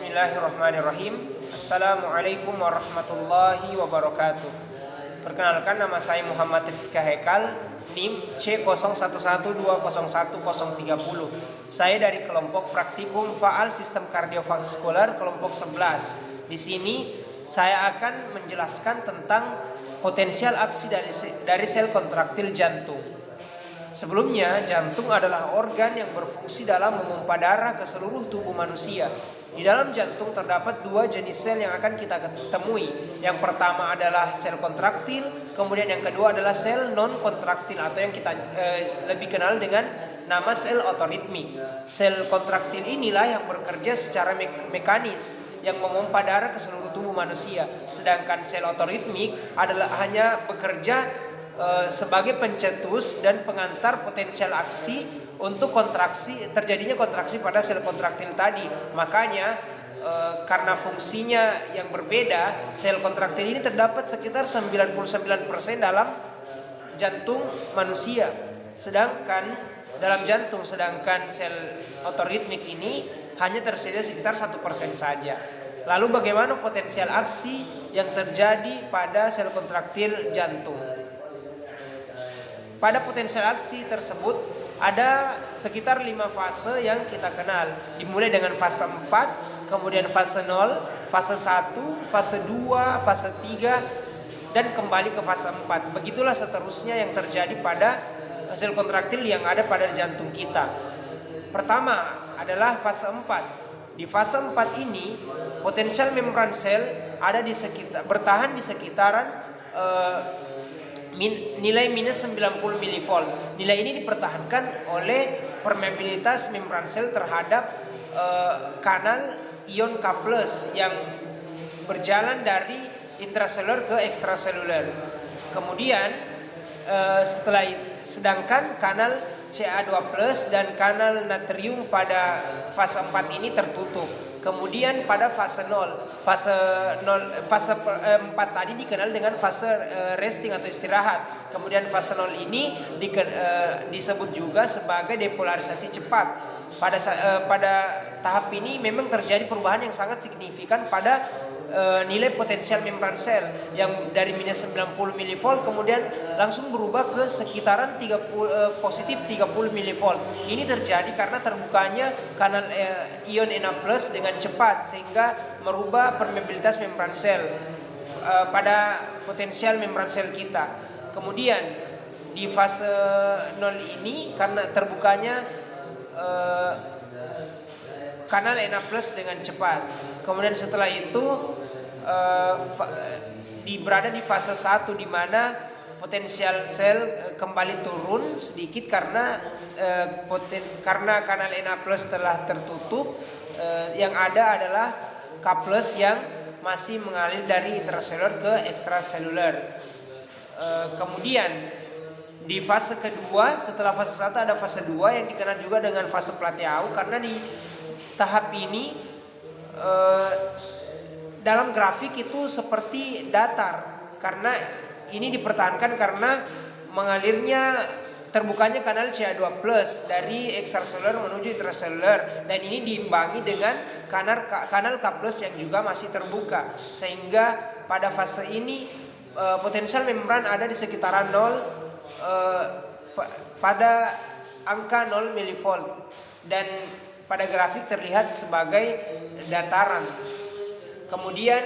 Bismillahirrahmanirrahim. Assalamualaikum warahmatullahi wabarakatuh. Perkenalkan, nama saya Muhammad Rifka Hekal, NIM C0112011030. Saya dari kelompok praktikum faal sistem kardiovaskular kelompok 11. Di sini saya akan menjelaskan tentang potensial aksi dari sel kontraktil jantung. Sebelumnya, jantung adalah organ yang berfungsi dalam memompa darah ke seluruh tubuh manusia. Di dalam jantung terdapat dua jenis sel yang akan kita temui. Yang pertama adalah sel kontraktil, kemudian yang kedua adalah sel non kontraktil atau yang kita lebih kenal dengan nama sel otoritmik. Sel kontraktil inilah yang bekerja secara mekanis yang memompa darah ke seluruh tubuh manusia. Sedangkan sel otoritmik adalah hanya bekerja sebagai pencetus dan pengantar potensial aksi untuk terjadinya kontraksi pada sel kontraktil tadi. Makanya karena fungsinya yang berbeda, sel kontraktil ini terdapat sekitar 99% dalam jantung manusia. Sedangkan sel otoritmik ini hanya tersedia sekitar 1% saja. Lalu bagaimana potensial aksi yang terjadi pada sel kontraktil jantung? Pada potensial aksi tersebut ada sekitar 5 fase yang kita kenal. Dimulai dengan fase 4, kemudian fase 0, fase 1, fase 2, fase 3, dan kembali ke fase 4. Begitulah seterusnya yang terjadi pada sel kontraktil yang ada pada jantung kita. Pertama adalah fase 4. Di fase 4 ini potensial membran sel ada bertahan di sekitaran nilai minus 90 mV. Nilai ini dipertahankan oleh permeabilitas membran sel terhadap kanal ion K+ yang berjalan dari intraseluler ke ekstraseluler. Kemudian sedangkan kanal Ca2+ dan kanal natrium pada fase 4 ini tertutup. Kemudian pada fase 0, fase 4 tadi dikenal dengan fase resting atau istirahat. Kemudian fase 0 ini disebut juga sebagai depolarisasi cepat. Pada tahap ini memang terjadi perubahan yang sangat signifikan pada nilai potensial membran sel yang dari minus 90 mV kemudian langsung berubah ke sekitaran positif 30 mV. Ini terjadi karena terbukanya kanal ion Na+ dengan cepat sehingga merubah permeabilitas membran sel pada potensial membran sel kita. Kemudian di fase 0 ini karena terbukanya kanal Na+ dengan cepat. Kemudian setelah itu berada di fase 1 di mana potensial sel kembali turun sedikit karena kanal Na+ telah tertutup. Yang ada adalah K+ yang masih mengalir dari intraseluler ke ekstraseluler. Kemudian di fase kedua, setelah fase 1 ada fase 2 yang dikenal juga dengan fase Plateau, karena di tahap ini dalam grafik itu seperti datar karena ini dipertahankan karena mengalirnya terbukanya kanal Ca2+ dari ekstraseluler menuju intraseluler, dan ini diimbangi dengan kanal K+ yang juga masih terbuka, sehingga pada fase ini potensial membran ada di sekitaran 0 pada angka 0 mV dan pada grafik terlihat sebagai dataran. Kemudian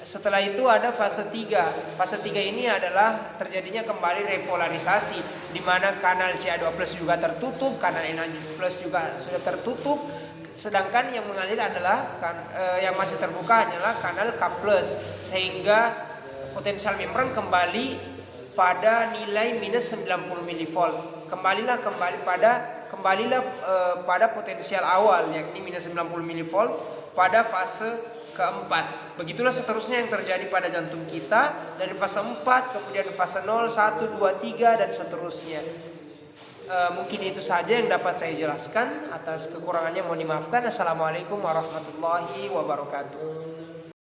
setelah itu ada fase 3. Fase 3 ini adalah terjadinya kembali repolarisasi di mana kanal Ca2+ juga tertutup, kanal Na+ juga sudah tertutup, sedangkan yang mengalir adalah yang masih terbuka hanyalah kanal K+, sehingga potensial membran kembali pada nilai minus 90 mV. Kembalilah pada potensial awal yakni minus 90 mV pada fase keempat. Begitulah seterusnya yang terjadi pada jantung kita dari fase 4, kemudian fase 0, 1, 2, 3 dan seterusnya. Mungkin itu saja yang dapat saya jelaskan. Atas kekurangannya mohon dimaafkan. Assalamualaikum warahmatullahi wabarakatuh.